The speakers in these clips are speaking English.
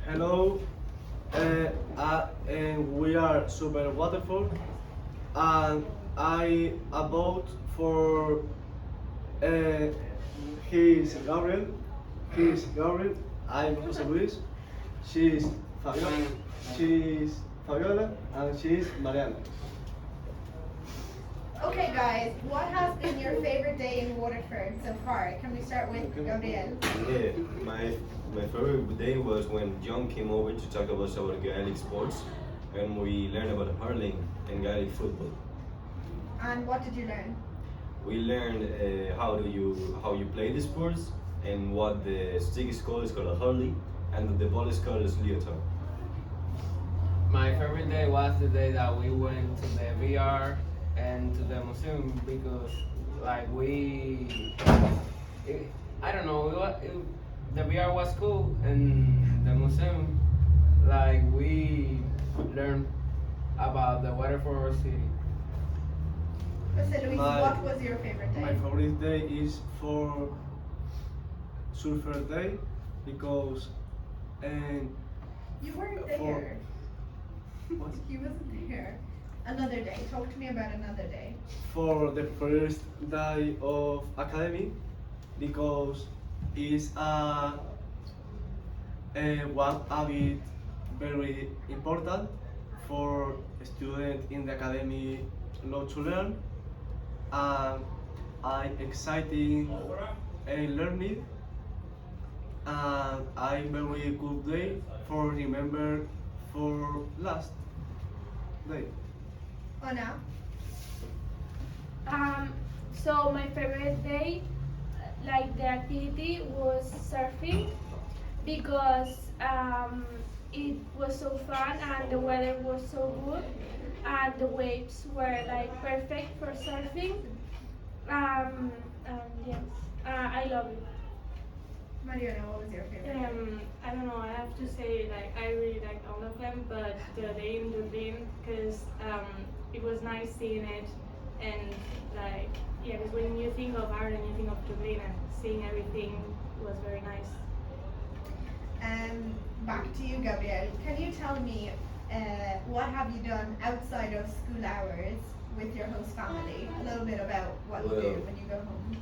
Hello, we are Super Waterford, and I about for uh, he is Gabriel, he is Gabriel, I'm Jose Luis, she is Fabiola, and she is Mariana. Okay, guys, what has been your favorite day in Waterford so far? Can we start with Gabriel? Yeah, my favorite day was when John came over to talk about Gaelic sports, and we learned about hurling and Gaelic football. And what did you learn? We learned how you play the sports and what the stick is called a hurley, and the ball is called a leotard. My favorite day was the day that we went to the VR and to the museum because, like, it, I don't know, the VR was cool and the museum, like, we learned about the Waterford city. Jose Luis, My- what was your favorite My day? favorite day is for Surfer Day because and You weren't for- there. what? You wasn't there. Another day. Talk to me about another day. For the first day of academy because it's a one habit very important for students in the academy love to learn, and I exciting learning, and I very good day for remember for last day. Ona? So my favorite day, like the activity, was surfing because it was so fun and the weather was so good and the waves were like perfect for surfing. And yes, I love it. Mariana, what was your favorite day? I don't know. I have to say, like, I really liked all of them, but the day in Dublin, because it was nice seeing it, and like, yeah, because when you think of Ireland, you think of Dublin, and seeing everything was very nice. Back to you, Gabriel. Can you tell me what have you done outside of school hours with your host family? A little bit about what you do Well, when you go home.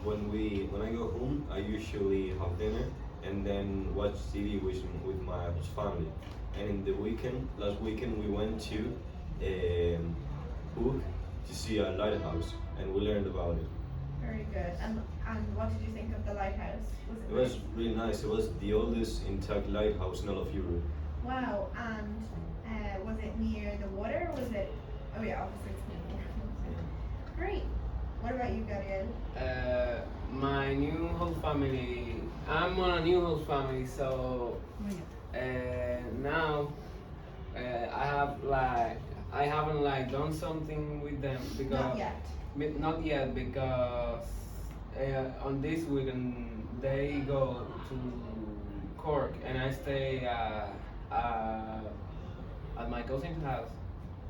When I go home, I usually have dinner and then watch TV with my family. And in the weekend, last weekend, we went to Hook to see a lighthouse, and we learned about it. Very good. And what did you think of the lighthouse? It was really nice. It was the oldest intact lighthouse in all of Europe. Wow. And was it near the water? Or was it? Oh yeah, obviously it's near the water. Great. What about you, Gabriel? My new whole family, I'm on a new whole family, so now I haven't like done something with them because Not yet. Not yet because on this weekend they go to Cork and I stay at my cousin's house.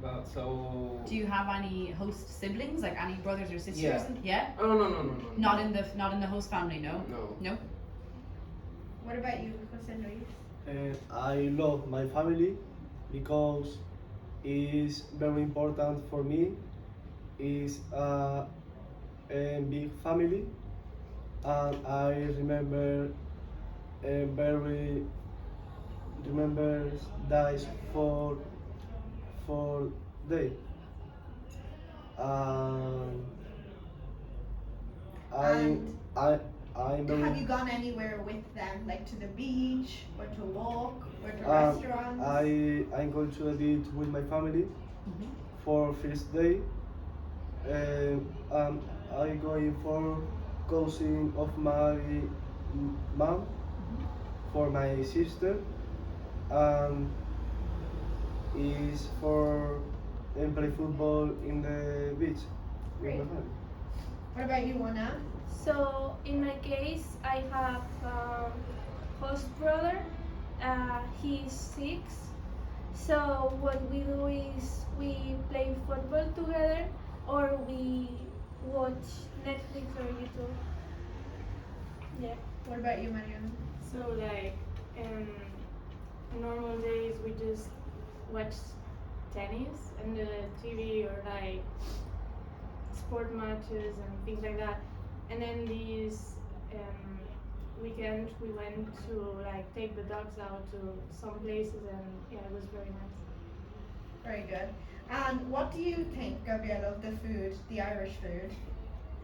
But so Do you have any host siblings, like any brothers or sisters? Yeah. Yeah? Oh no. Not in the host family, no? No. No? What about you, Jose Luis? I love my family because it's very important for me. It's a big family, and I remember very remember days for day. Um, I And I I have very you gone anywhere with them, like to the beach, or to walk, or to Um, restaurants? I go to a beach with my family Mhm. for first day. I going for cousin of my mom for my sister, and is for play football in the beach with Great. my family. What about you, Ana? So in my case, I have host brother. He's 6. So what we do is we play football together, or we watch Netflix or YouTube. Yeah. What about you, Mariana? So like, normal days we just watch tennis and the TV or like sport matches and things like that. And then these weekend we went to like take the dogs out to some places and yeah, it was very nice. Very good. And what do you think, Gabriel, of the food, the Irish food?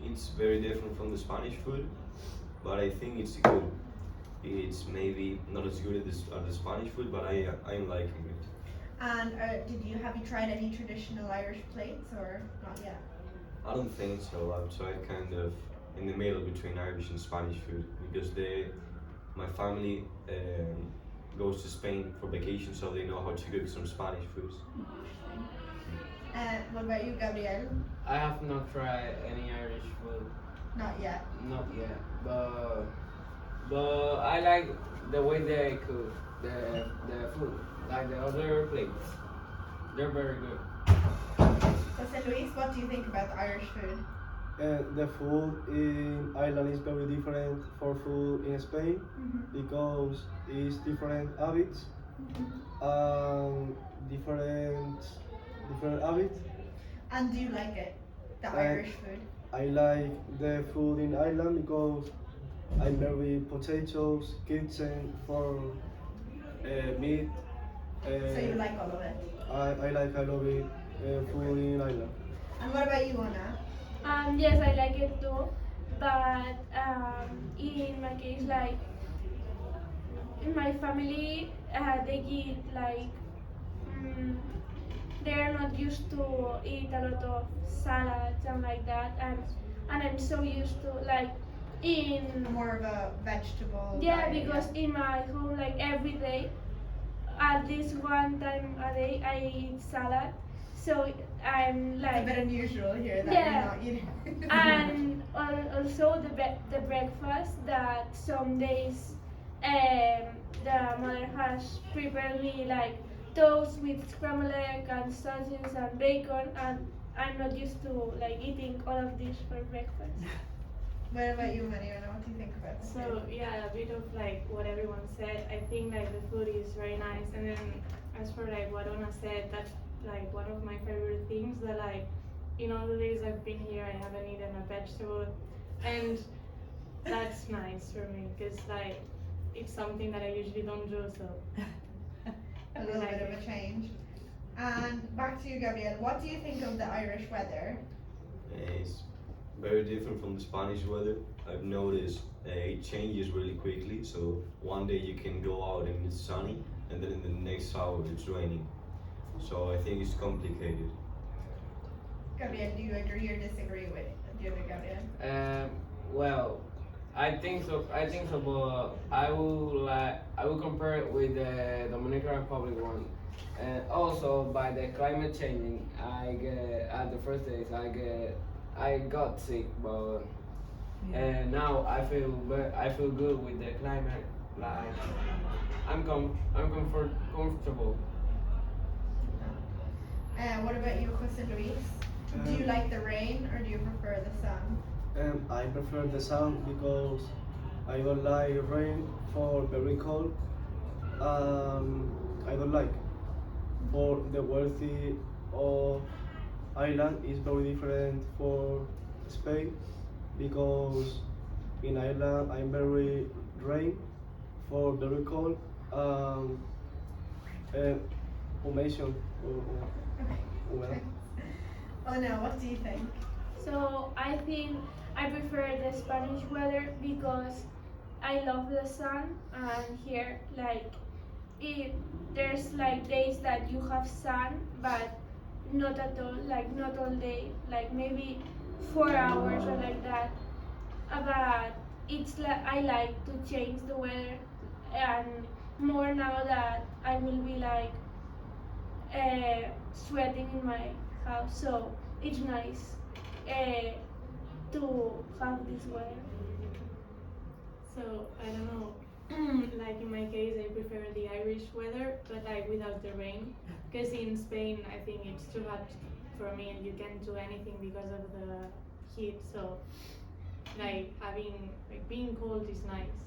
It's very different from the Spanish food, but I think it's good. It's maybe not as good as the Spanish food, but I'm liking it. And have you tried any traditional Irish plates or not yet? I don't think so. I've tried kind of in the middle between Irish and Spanish food because my family goes to Spain for vacation, so they know how to cook some Spanish foods. What about you, Gabriel? I have not tried any Irish food, Not yet. not yet, but I like the way they cook the food, like the other plates. They're very good. Jose Luis, what do you think about the Irish food? The food in Ireland is very different for food in Spain because it's different habits different habits. And do you like it, the Irish food? I like the food in Ireland because I very potatoes, kitchen for meat. So you like all of it. I love it food in Ireland. And what about you, Anna? Yes, I like it too, but in my case, like in my family, they eat like they are not used to eat a lot of salads and like that, and I'm so used to like in More of a vegetable yeah, diet, because in my home like every day, at least one time a day, I eat salad, so I'm It's a like bit unusual here that Yeah. you're not eating. and also the breakfast that some days the mother has prepared me like toast with scrambled egg and sausages and bacon, and I'm not used to like eating all of this for breakfast. What about you, Mariana? What do you think about this? So yeah, a bit of like what everyone said. I think like the food is very nice, and then as for like what Ona said, that's like one of my favorite things. That like in all the days I've been here, I haven't eaten a vegetable, and that's nice for me because like it's something that I usually don't do. So A little bit of a change. And back to you, Gabriel. What do you think of the Irish weather? It's very different from the Spanish weather. I've noticed it changes really quickly. So one day you can go out and it's sunny, and then in the next hour it's raining. So I think it's complicated. Gabriel, do you agree or disagree with the other Gabriel? Well, I think so. But I will compare it with the Dominican Republic one, and also by the climate changing. I get at the first days I got sick, but and now I feel good with the climate. Like I'm comfortable. What about you, Jose Luis? Do you like the rain or do you prefer the sun? I prefer the sun because I don't like rain for very cold. I don't like for the wealthy of Ireland is very different for Spain because in Ireland I'm very rain for very cold. Formation. Well. Oh no, what do you think? So I think I prefer the Spanish weather because I love the sun, and here like there's like days that you have sun but not at all, like not all day, like maybe 4 hours or like that. But it's like I like to change the weather, and more now that I will be like sweating in my house, so it's nice to have this weather. So I don't know. Like in my case, I prefer the Irish weather, but like without the rain. Because in Spain, I think it's too hot for me, and you can't do anything because of the heat. So like being cold is nice.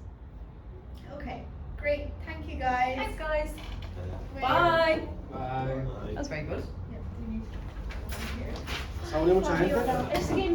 Okay, great. Thank you guys. Thanks, guys. Okay, good. Yeah, we need to here. ¿Se ha unido mucha gente? Es que